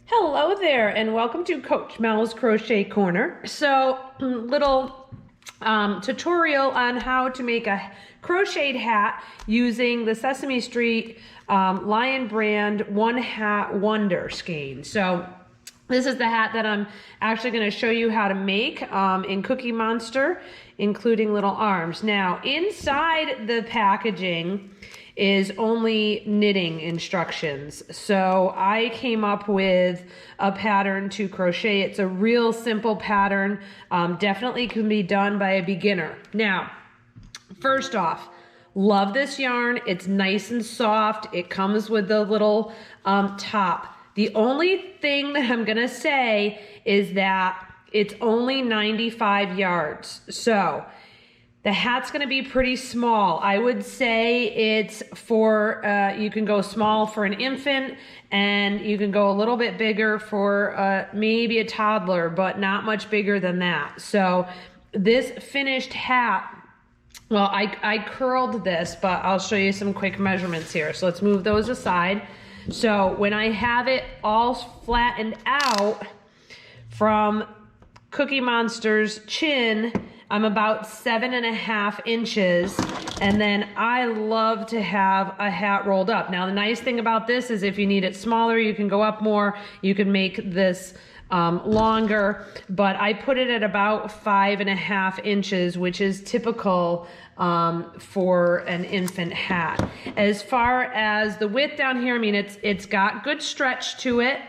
Hello there, and welcome to Coach Mel's Crochet Corner. So, little tutorial on how to make a crocheted hat using the Sesame Street Lion brand One Hat Wonder skein. So, this is the hat that I'm actually going to show you how to make in Cookie Monster, including little arms. Now, inside the packaging is only knitting instructions. So I came up with a pattern to crochet. It's a real simple pattern. Definitely can be done by a beginner. Now, first off, love this yarn. It's nice and soft. It comes with the little top. The only thing that I'm gonna say is that it's only 95 yards. So the hat's gonna be pretty small. I would say it's for, you can go small for an infant and you can go a little bit bigger for maybe a toddler, but not much bigger than that. So this finished hat, well, I curled this, but I'll show you some quick measurements here. So let's move those aside. So when I have it all flattened out from Cookie Monster's chin, I'm about 7.5 inches, and then I love to have a hat rolled up. Now the nice thing about this is if you need it smaller, you can go up more, you can make this longer, but I put it at about 5.5 inches, which is typical for an infant hat. As far as the width down here, I mean, it's got good stretch to it.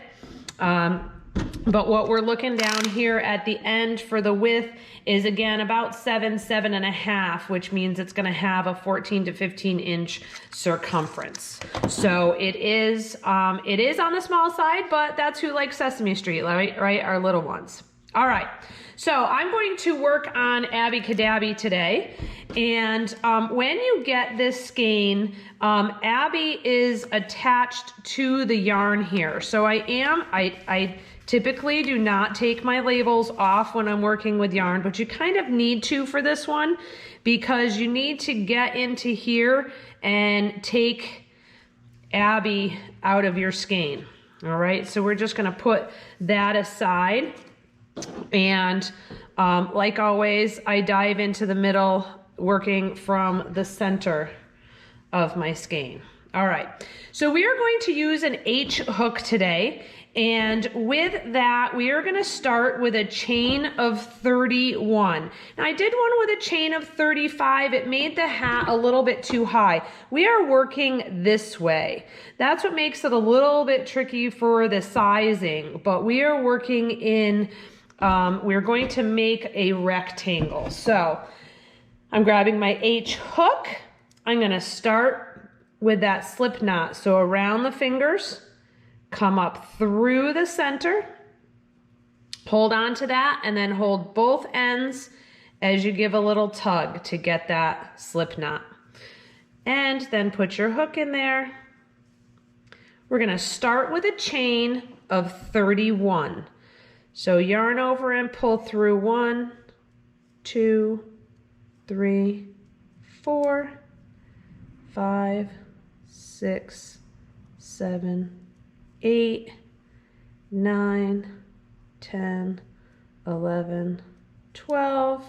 But what we're looking down here at the end for the width is again about 7.5, which means it's gonna have a 14 to 15 inch circumference. So it is on the small side, but that's who likes Sesame Street, right? Our little ones. All right, so I'm going to work on Abby Cadabby today. And when you get this skein, Abby is attached to the yarn here. So I typically do not take my labels off when I'm working with yarn, but you kind of need to for this one because you need to get into here and take Abby out of your skein. All right, so we're just gonna put that aside. And like always, I dive into the middle, working from the center of my skein. All right, so we are going to use an H hook today. And with that, we are gonna start with a chain of 31. Now I did one with a chain of 35. It made the hat a little bit too high. We are working this way. That's what makes it a little bit tricky for the sizing, but we are working in, we're going to make a rectangle. So I'm grabbing my H hook. I'm gonna start with that slip knot. So around the fingers, come up through the center, hold on to that, and then hold both ends as you give a little tug to get that slip knot. And then put your hook in there. We're gonna start with a chain of 31. So yarn over and pull through 1, 2, 3, 4, 5, 6, 7, 8, 9, 10, 11, 12,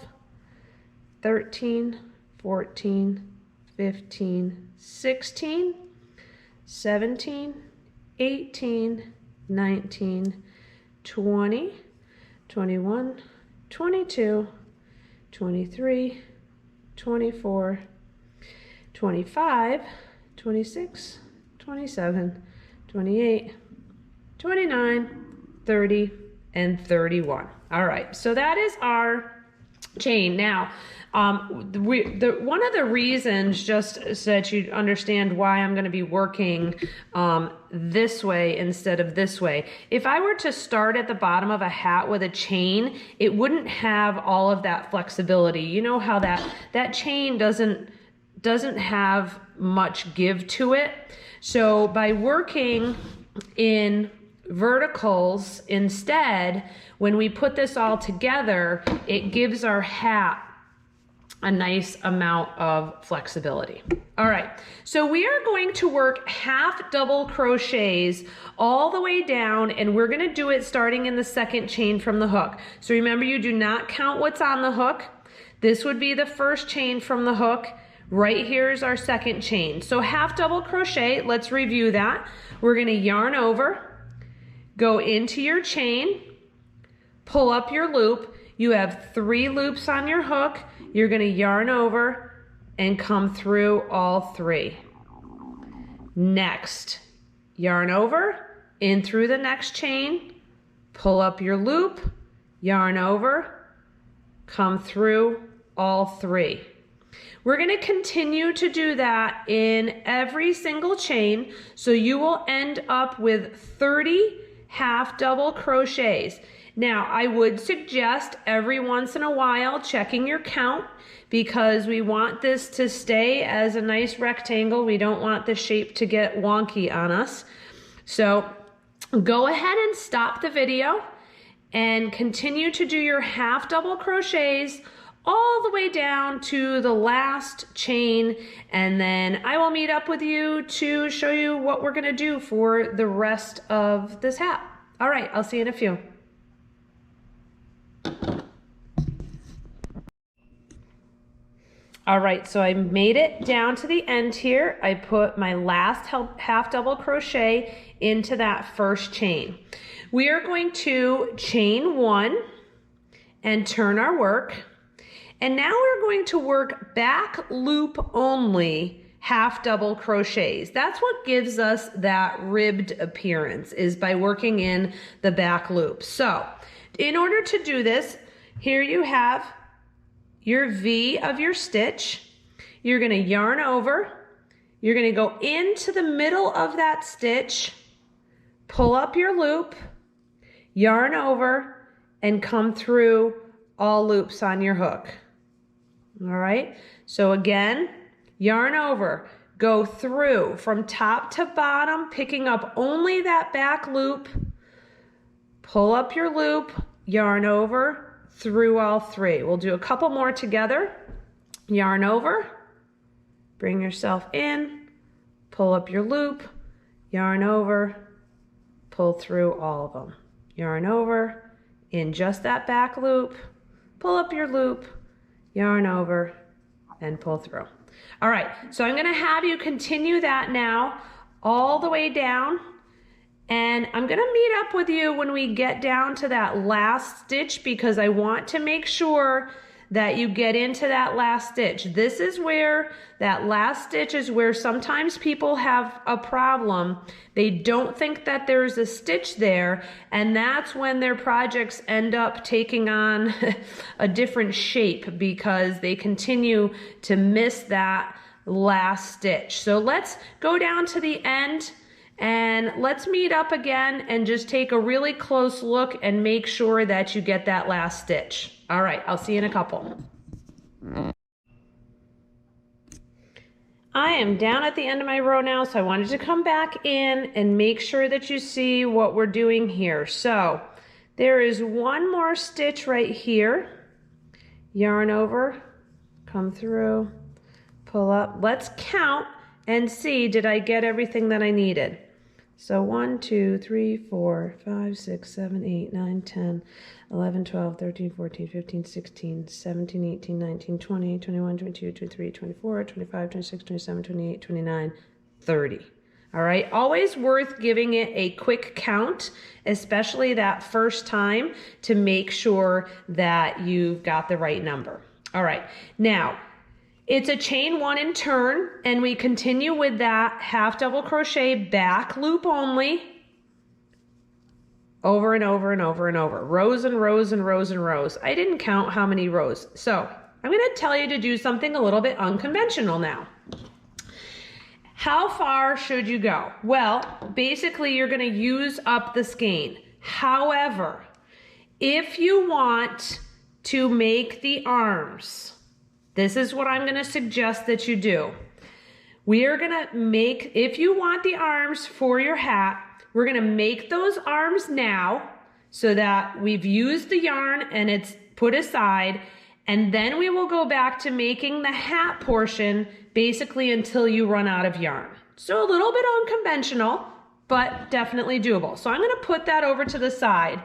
13, 14, 15, 16, 17, 18, 19, 20, 21, 22, 23, 24, 25, 26, 27, 28, 29, 30, and 31. All right, so that is our chain. Now, one of the reasons, just so that you understand why I'm going to be working this way instead of this way. If I were to start at the bottom of a hat with a chain, it wouldn't have all of that flexibility. You know how that chain doesn't have much give to it. So by working in verticals instead, when we put this all together, it gives our hat a nice amount of flexibility. All right, so we are going to work half double crochets all the way down, and we're gonna do it starting in the second chain from the hook. So remember, you do not count what's on the hook. This would be the first chain from the hook. Right here is our second chain. So half double crochet, let's review that. We're gonna yarn over, go into your chain, pull up your loop. You have 3 loops on your hook. You're gonna yarn over and come through all 3. Next, yarn over, in through the next chain, pull up your loop, yarn over, come through all 3. We're gonna continue to do that in every single chain, so you will end up with 30 half double crochets. Now, I would suggest every once in a while checking your count, because we want this to stay as a nice rectangle. We don't want the shape to get wonky on us. So go ahead and stop the video and continue to do your half double crochets all the way down to the last chain, and then I will meet up with you to show you what we're gonna do for the rest of this hat. All right, I'll see you in a few. All right, so I made it down to the end here. I put my last half double crochet into that first chain. We are going to chain 1 and turn our work. And now we're going to work back loop only half double crochets. That's what gives us that ribbed appearance, is by working in the back loop. So in order to do this, here you have your V of your stitch. You're gonna yarn over, you're gonna go into the middle of that stitch, pull up your loop, yarn over, and come through all loops on your hook. All right, so again, yarn over, go through from top to bottom, picking up only that back loop, pull up your loop, yarn over, through all 3. We'll do a couple more together. Yarn over, bring yourself in, pull up your loop, yarn over, pull through all of them. Yarn over, in just that back loop, pull up your loop, yarn over, and pull through. All right, so I'm gonna have you continue that now all the way down, and I'm gonna meet up with you when we get down to that last stitch, because I want to make sure that you get into that last stitch. This is where, that last stitch is where sometimes people have a problem. They don't think that there's a stitch there, and that's when their projects end up taking on a different shape, because they continue to miss that last stitch. So let's go down to the end and let's meet up again and just take a really close look and make sure that you get that last stitch. All right, I'll see you in a couple. I am down at the end of my row now, so I wanted to come back in and make sure that you see what we're doing here. So there is one more stitch right here. Yarn over, come through, pull up. Let's count and see, did I get everything that I needed? So 1, 2, 3, 4, 5, 6, 7, 8, 9, 10, 11, 12, 13, 14, 15, 16, 17, 18, 19, 20, 21, 22, 23, 24, 25, 26, 27, 28, 29, 30. All right, always worth giving it a quick count, especially that first time, to make sure that you've got the right number. All right, now, it's a chain 1 and turn, and we continue with that half double crochet back loop only, over and over and over and over, rows and rows and rows and rows. I didn't count how many rows. So I'm going to tell you to do something a little bit unconventional now. How far should you go? Well, basically you're going to use up the skein. However, if you want to make the arms, this is what I'm going to suggest that you do. We are going to make, if you want the arms for your hat, we're going to make those arms now so that we've used the yarn and it's put aside, And then we will go back to making the hat portion basically until you run out of yarn. So a little bit unconventional, but definitely doable. So I'm going to put that over to the side.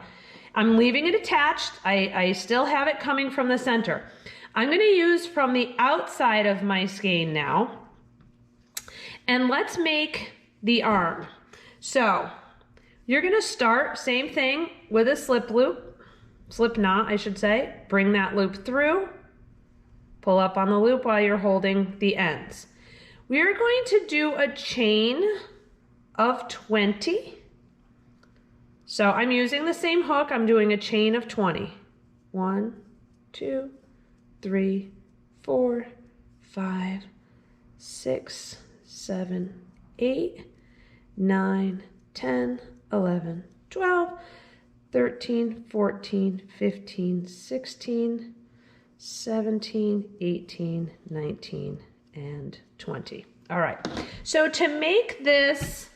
I'm leaving it attached. I still have it coming from the center. I'm going to use from the outside of my skein now. And let's make the arm. So you're going to start, same thing, with a slip knot, I should say. Bring that loop through. Pull up on the loop while you're holding the ends. We are going to do a chain of 20. So I'm using the same hook. I'm doing a chain of 20. 1, 2, 3, 4, 5, 6, 7, 8, 9, 10, 11, 12, 13, 14, 15, 16, 17, 18, 19, and 20. All right, so to make this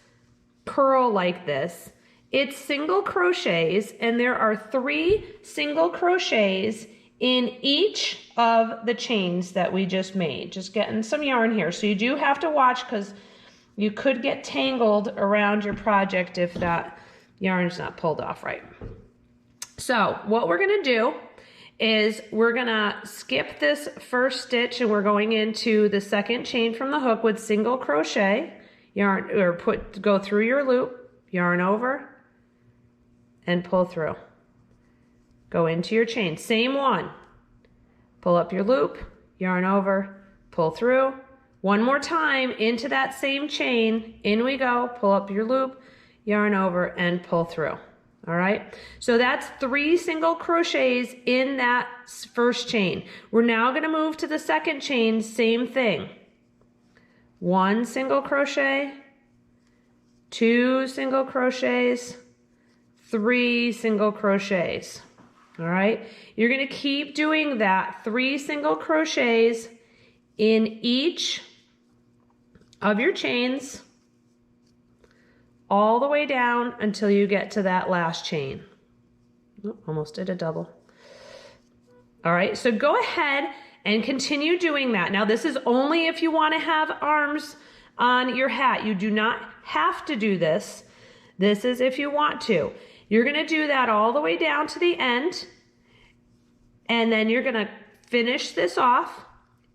curl like this, it's single crochets, and there are 3 single crochets in each of the chains that we just made. Just getting some yarn here. So you do have to watch because you could get tangled around your project if that yarn's not pulled off right. So what we're gonna do is we're gonna skip this first stitch and we're going into the second chain from the hook with single crochet, yarn, or go through your loop, yarn over, and pull through. Go into your chain, same one. Pull up your loop, yarn over, pull through. One more time into that same chain, in we go, pull up your loop, yarn over, and pull through. All right, so that's 3 single crochets in that first chain. We're now gonna move to the second chain, same thing. 1 single crochet, 2 single crochets, 3 single crochets. All right, you're gonna keep doing that, 3 single crochets in each of your chains all the way down until you get to that last chain. Oh, almost did a double. All right, so go ahead and continue doing that. Now this is only if you want to have arms on your hat. You do not have to do this. This is if you want to. You're gonna do that all the way down to the end, and then you're gonna finish this off,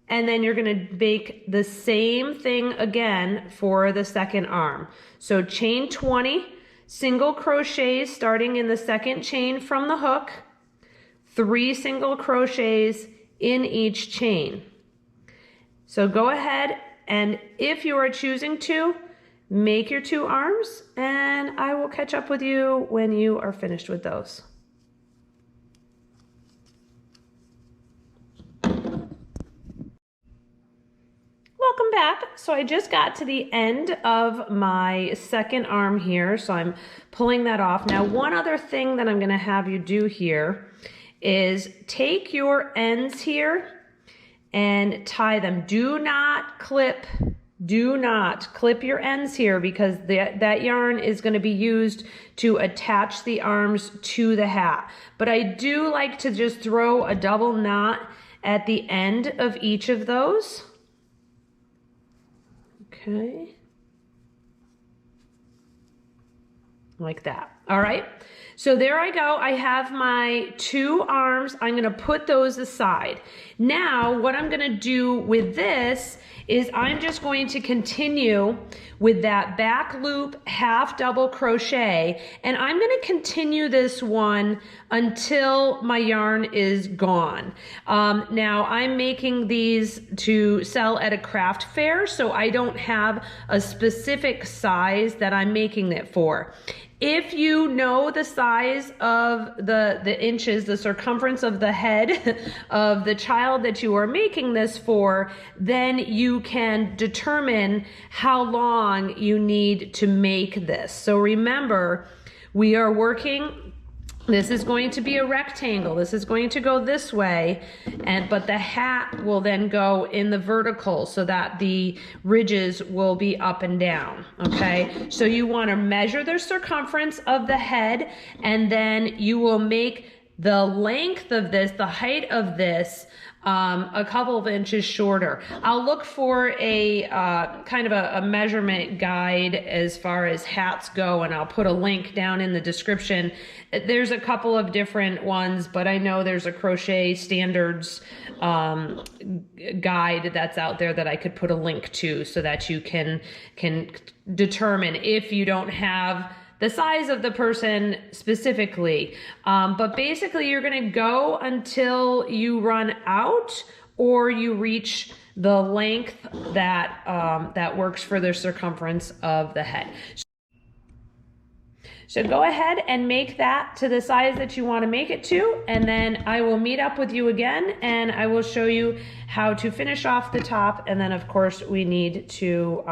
and then you're gonna make the same thing again for the second arm. So chain 20, single crochets starting in the second chain from the hook, 3 single crochets in each chain. So go ahead, and if you are choosing to, make your 2 arms, and I will catch up with you when you are finished with those. Welcome back. So I just got to the end of my second arm here, so I'm pulling that off. Now, one other thing that I'm going to have you do here is take your ends here and tie them. Do not clip your ends here, because that yarn is going to be used to attach the arms to the hat. But I do like to just throw a double knot at the end of each of those. Okay, like that. All right, so there I go. I have my 2 arms. I'm gonna put those aside. Now, what I'm gonna do with this is I'm just going to continue with that back loop half double crochet, and I'm gonna continue this one until my yarn is gone. Now I'm making these to sell at a craft fair, so I don't have a specific size that I'm making it for. If you know the size of the inches, the circumference of the head of the child that you are making this for, then you can determine how long you need to make this. So remember, we are working, this is going to be a rectangle. This is going to go this way, but the hat will then go in the vertical so that the ridges will be up and down, okay? So you want to measure the circumference of the head, and then you will make the length of this, the height of this, a couple of inches shorter. I'll look for a kind of a measurement guide as far as hats go, and I'll put a link down in the description. There's a couple of different ones, but I know there's a Crochet Standards guide that's out there that I could put a link to so that you can determine if you don't have the size of the person specifically. But basically you're gonna go until you run out or you reach the length that, that works for the circumference of the head. So go ahead and make that to the size that you want to make it to, and then I will meet up with you again and I will show you how to finish off the top. And then of course we need to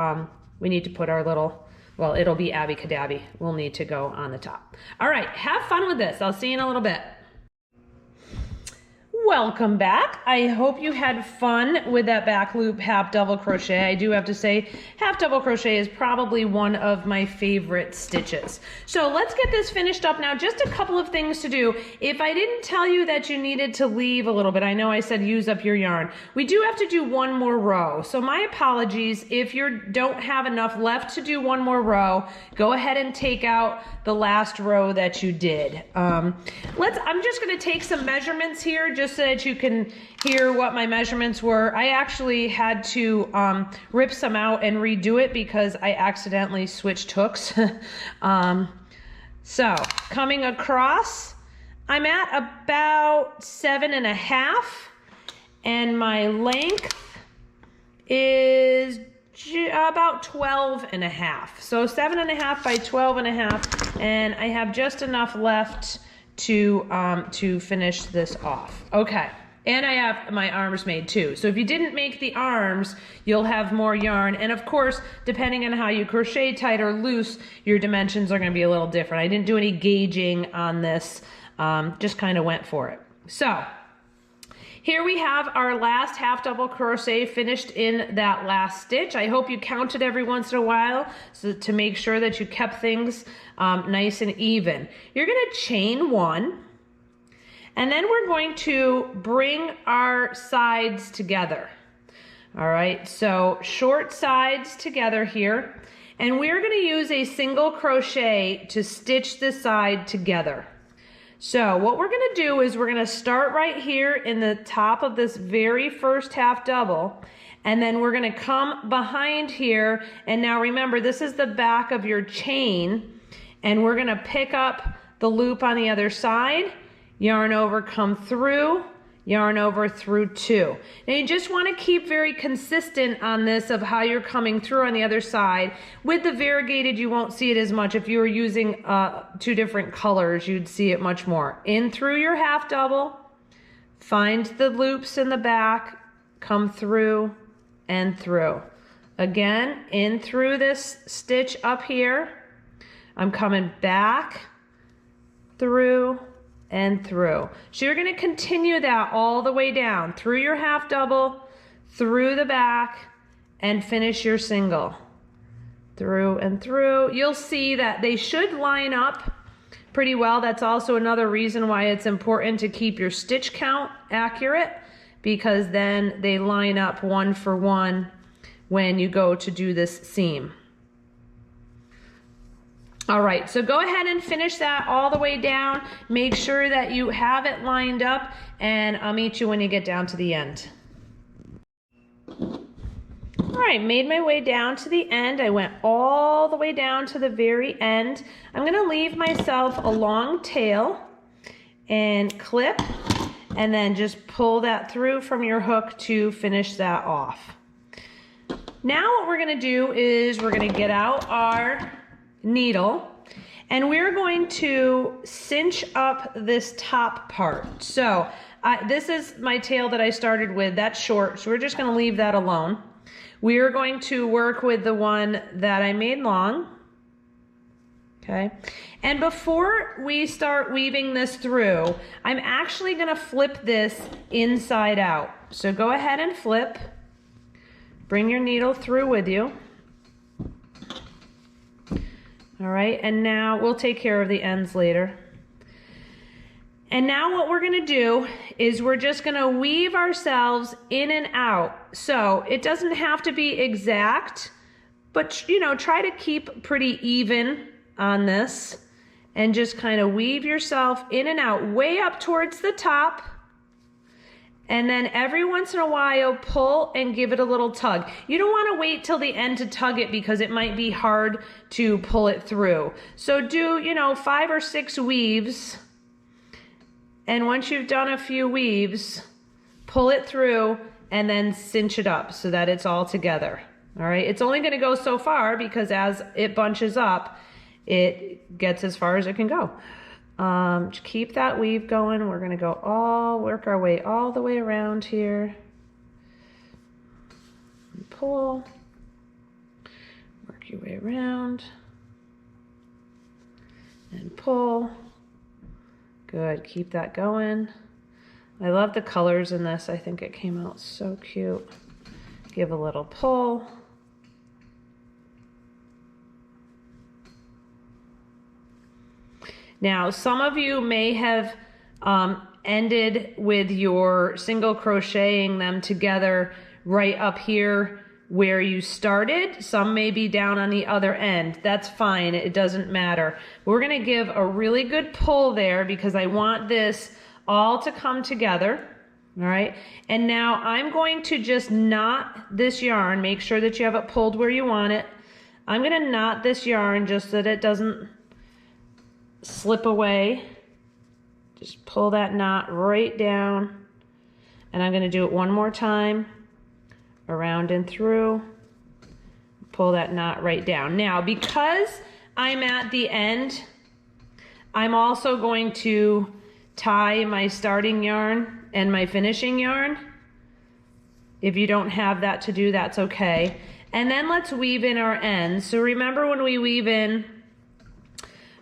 put our little, well, it'll be Abby Cadabby. We'll need to go on the top. All right, have fun with this. I'll see you in a little bit. Welcome back. I hope you had fun with that back loop half double crochet. I do have to say half double crochet is probably one of my favorite stitches. So let's get this finished up now. Just a couple of things to do. If I didn't tell you that you needed to leave a little bit, I know I said use up your yarn. We do have to do one more row. So my apologies if you don't have enough left to do one more row. Go ahead and take out the last row that you did. I'm just going to take some measurements here just so that you can hear what my measurements were. I actually had to rip some out and redo it because I accidentally switched hooks. So coming across, I'm at about 7.5, and my length is about 12.5. So 7.5 by 12.5, and I have just enough left to finish this off. Okay, and I have my arms made too. So if you didn't make the arms, you'll have more yarn. And of course, depending on how you crochet tight or loose, your dimensions are going to be a little different. I didn't do any gauging on this, just kind of went for it. So here we have our last half double crochet finished in that last stitch. I hope you counted every once in a while so to make sure that you kept things nice and even. You're going to chain one, and then we're going to bring our sides together. All right, so short sides together here, and we're going to use a single crochet to stitch the side together. So what we're going to do is we're going to start right here in the top of this very first half double, and then we're going to come behind here, and now remember this is the back of your chain, and we're going to pick up the loop on the other side, yarn over, come through, yarn over, through two. Now you just want to keep very consistent on this of how you're coming through on the other side. With the variegated you won't see it as much. If you were using two different colors you'd see it much more. In through your half double, find the loops in the back, come through and through. Again, in through this stitch up here, I'm coming back, through, and through. So you're going to continue that all the way down through your half double, through the back, and finish your single. Through and through. You'll see that they should line up pretty well. That's also another reason why it's important to keep your stitch count accurate, because then they line up one for one when you go to do this seam. All right, so go ahead and finish that all the way down. Make sure that you have it lined up, and I'll meet you when you get down to the end. All right, made my way down to the end. I went all the way down to the very end. I'm gonna leave myself a long tail and clip, and then just pull that through from your hook to finish that off. Now what we're gonna do is we're gonna get out our needle, and we're going to cinch up this top part. So this is my tail that I started with. That's short, so we're just going to leave that alone. We are going to work with the one that I made long. Okay, and before we start weaving this through, I'm actually going to flip this inside out. So go ahead and flip. Bring your needle through with you. All right, and now we'll take care of the ends later. And now what we're gonna do is we're just gonna weave ourselves in and out. So it doesn't have to be exact, but you know, try to keep pretty even on this and just kind of weave yourself in and out, way up towards the top. And then every once in a while, pull and give it a little tug. You don't want to wait till the end to tug it because it might be hard to pull it through. So do, you know, 5 or 6 weaves. And once you've done a few weaves, pull it through and then cinch it up so that it's all together. All right, it's only going to go so far because as it bunches up, it gets as far as it can go. Just keep that weave going. We're going to work our way all the way around here. And pull. Work your way around. And pull. Good, keep that going. I love the colors in this. I think it came out so cute. Give a little pull. Now, some of you may have ended with your single crocheting them together right up here where you started. Some may be down on the other end. That's fine, it doesn't matter. We're gonna give a really good pull there because I want this all to come together, all right? And now I'm going to just knot this yarn. Make sure that you have it pulled where you want it. I'm gonna knot this yarn just so that it doesn't slip away. Just pull that knot right down. And I'm gonna do it one more time. Around and through. Pull that knot right down. Now, because I'm at the end, I'm also going to tie my starting yarn and my finishing yarn. If you don't have that to do, that's okay. And then let's weave in our ends. So remember when we weave in,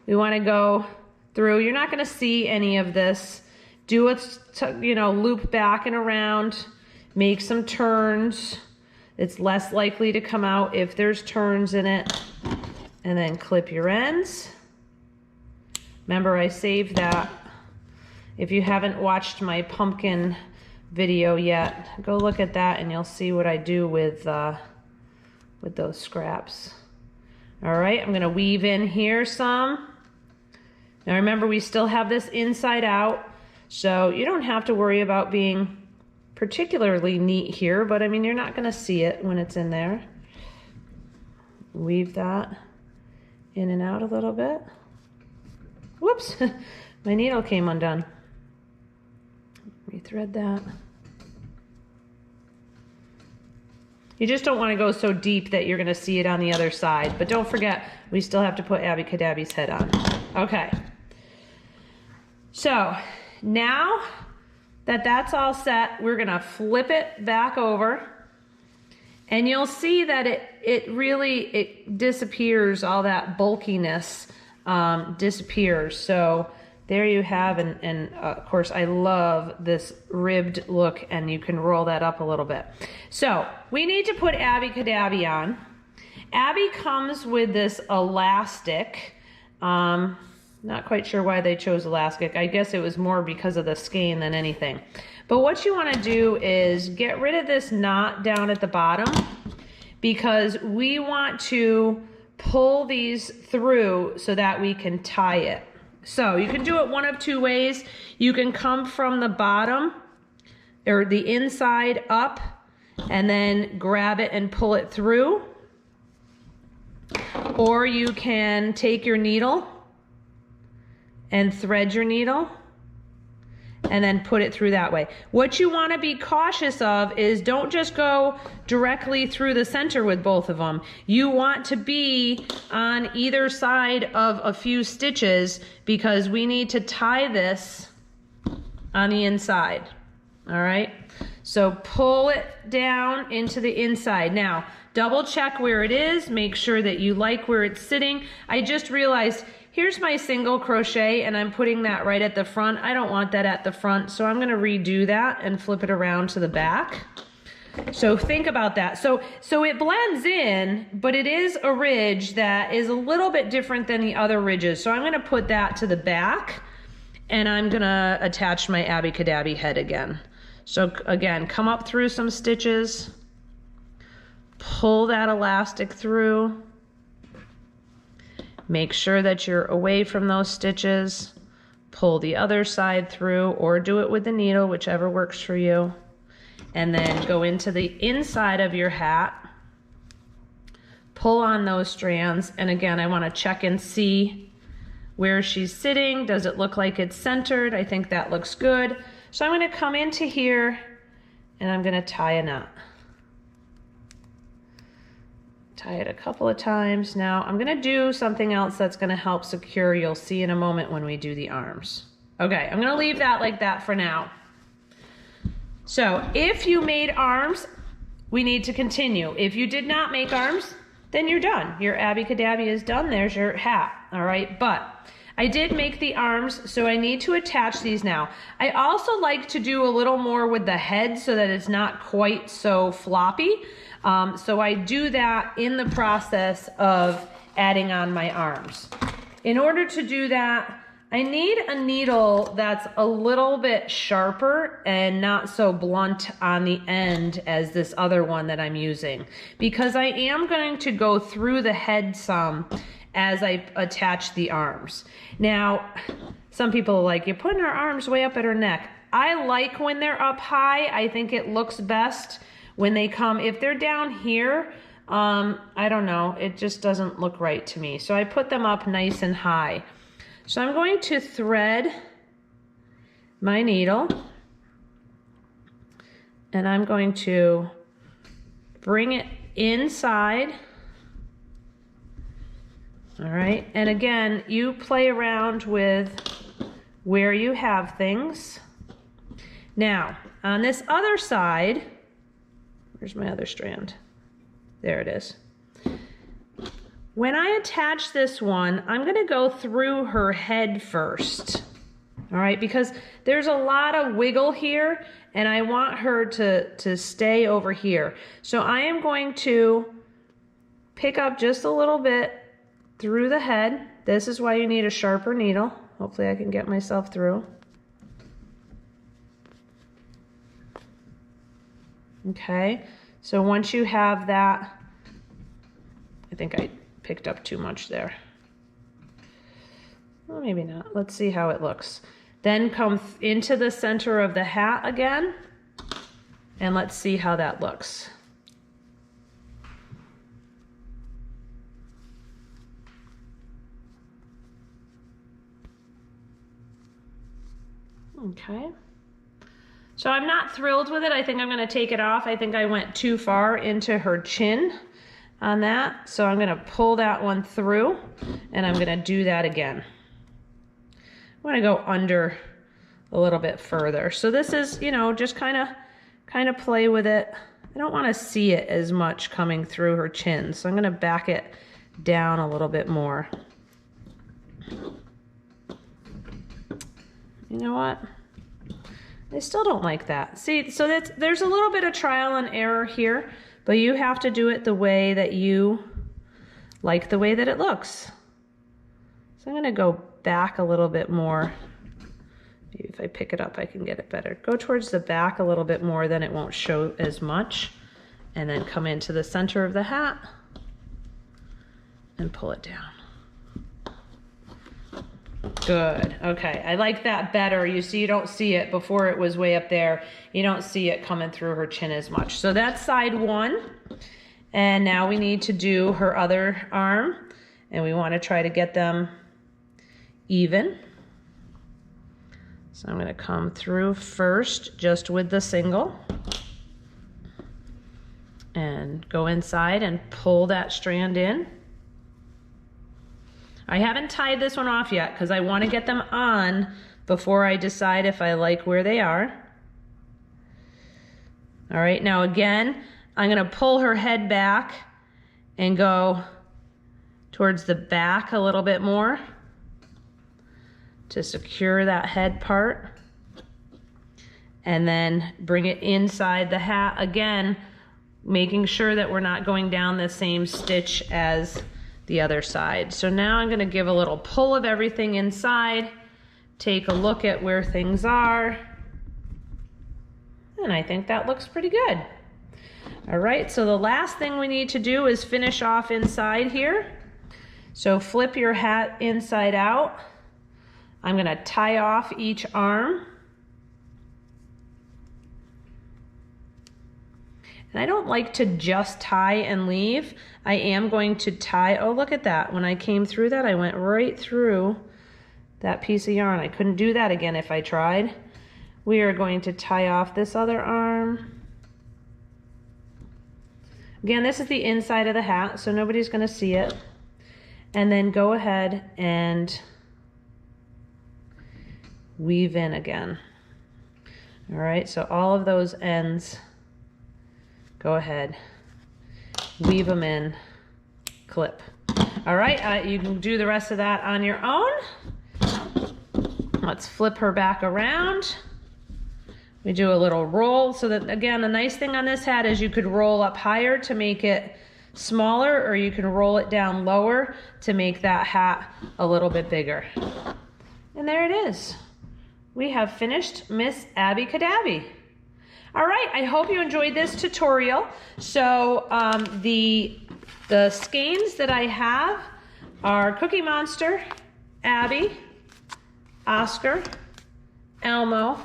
we want to go through. You're not going to see any of this. Do it, you know, loop back and around. Make some turns. It's less likely to come out if there's turns in it. And then clip your ends. Remember, I saved that. If you haven't watched my pumpkin video yet, go look at that and you'll see what I do with those scraps. All right, I'm going to weave in here some. Now remember, we still have this inside out, so you don't have to worry about being particularly neat here, but I mean, you're not going to see it when it's in there. Weave that in and out a little bit. Whoops, my needle came undone. Rethread that. You just don't want to go so deep that you're going to see it on the other side, but don't forget, we still have to put Abby Cadabby's head on. Okay. So now that that's all set, we're gonna flip it back over and you'll see that it disappears, all that bulkiness disappears. So there you have, and of course I love this ribbed look, and you can roll that up a little bit. So we need to put Abby Cadabby on. Abby comes with this elastic. Not quite sure why they chose elastic. I guess it was more because of the skein than anything. But what you want to do is get rid of this knot down at the bottom, because we want to pull these through so that we can tie it. So you can do it one of two ways. You can come from the bottom or the inside up and then grab it and pull it through. Or you can take your needle and thread your needle and then put it through that way. What you want to be cautious of is don't just go directly through the center with both of them. You want to be on either side of a few stitches because we need to tie this on the inside. All right, so pull it down into the inside. Now double check where it is, make sure that you like where it's sitting. I just realized here's my single crochet and I'm putting that right at the front. I don't want that at the front, so I'm gonna redo that and flip it around to the back. So think about that. So it blends in, but it is a ridge that is a little bit different than the other ridges. So I'm gonna put that to the back and I'm gonna attach my Abby Cadabby head again. So again, come up through some stitches, pull that elastic through, make sure that you're away from those stitches, pull the other side through, or do it with the needle, whichever works for you, and then go into the inside of your hat, pull on those strands, and again, I want to check and see where she's sitting. Does it look like it's centered? I think that looks good. So I'm going to come into here and I'm going to tie a knot. Tie it a couple of times. Now I'm going to do something else that's going to help secure. You'll see in a moment when we do the arms. Okay, I'm going to leave that like that for now. So if you made arms, we need to continue. If you did not make arms, then you're done. Your Abby Cadabby is done. There's your hat, all right? But I did make the arms, so I need to attach these now. I also like to do a little more with the head so that it's not quite so floppy. So I do that in the process of adding on my arms. In order to do that, I need a needle that's a little bit sharper and not so blunt on the end as this other one that I'm using, because I am going to go through the head some as I attach the arms. Now, some people are like, you're putting her arms way up at her neck. I like when they're up high. I think it looks best when they come. If they're down here, I don't know, it just doesn't look right to me. So I put them up nice and high. So I'm going to thread my needle and I'm going to bring it inside. All right, and again, you play around with where you have things. Now, on this other side, where's my other strand? There it is. When I attach this one, I'm going to go through her head first, all right, because there's a lot of wiggle here, and I want her to stay over here. So I am going to pick up just a little bit through the head. This is why you need a sharper needle. Hopefully I can get myself through. Okay, so once you have that, I think I picked up too much there. Well, maybe not. Let's see how it looks. Then come into the center of the hat again, and let's see how that looks. Okay. So I'm not thrilled with it. I think I'm going to take it off. I think I went too far into her chin on that. So I'm going to pull that one through and I'm going to do that again. I'm going to go under a little bit further. So this is, you know, just kind of play with it. I don't want to see it as much coming through her chin. So I'm going to back it down a little bit more. You know what? I still don't like that. See, so there's a little bit of trial and error here, but you have to do it the way that you like the way that it looks. So I'm going to go back a little bit more. Maybe if I pick it up, I can get it better. Go towards the back a little bit more, then it won't show as much. And then come into the center of the hat and pull it down. Good. Okay, I like that better. You see, you don't see it. Before it was way up there. You don't see it coming through her chin as much. So that's side one. And now we need to do her other arm. And we want to try to get them even. So I'm going to come through first just with the single. And go inside and pull that strand in. I haven't tied this one off yet because I want to get them on before I decide if I like where they are. All right, now again, I'm going to pull her head back and go towards the back a little bit more to secure that head part. And then bring it inside the hat again, making sure that we're not going down the same stitch as the other side. So now I'm going to give a little pull of everything inside, take a look at where things are. And I think that looks pretty good. All right, so the last thing we need to do is finish off inside here. So flip your hat inside out. I'm gonna tie off each arm. And I don't like to just tie and leave. I am going to tie, oh look at that. When I came through that, I went right through that piece of yarn. I couldn't do that again if I tried. We are going to tie off this other arm. Again, this is the inside of the hat, so nobody's gonna see it. And then go ahead and weave in again. All right, so all of those ends, go ahead, weave them in, clip. All right, you can do the rest of that on your own. Let's flip her back around. We do a little roll so that, again, the nice thing on this hat is you could roll up higher to make it smaller, or you can roll it down lower to make that hat a little bit bigger. And there it is. We have finished Miss Abby Cadabby. All right, I hope you enjoyed this tutorial. So the skeins that I have are Cookie Monster, Abby, Oscar, Elmo,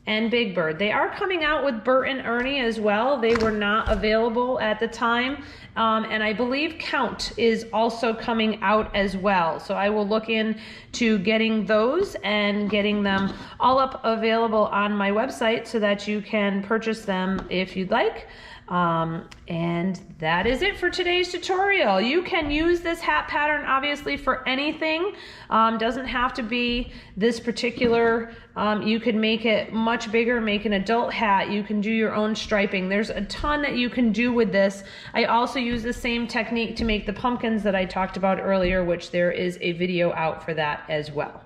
and Big Bird. They are coming out with Bert and Ernie as well. They were not available at the time. And I believe Count is also coming out as well. So I will look into getting those and getting them all up available on my website so that you can purchase them if you'd like. And that is it for today's tutorial. You can use this hat pattern obviously for anything. Doesn't have to be this particular. You could make it much bigger, make an adult hat. You can do your own striping. There's a ton that you can do with this. I also use the same technique to make the pumpkins that I talked about earlier, which there is a video out for that as well.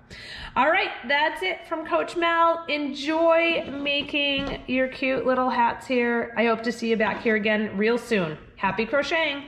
All right, that's it from Coach Mel. Enjoy making your cute little hats here. I hope to see you back here again real soon. Happy crocheting.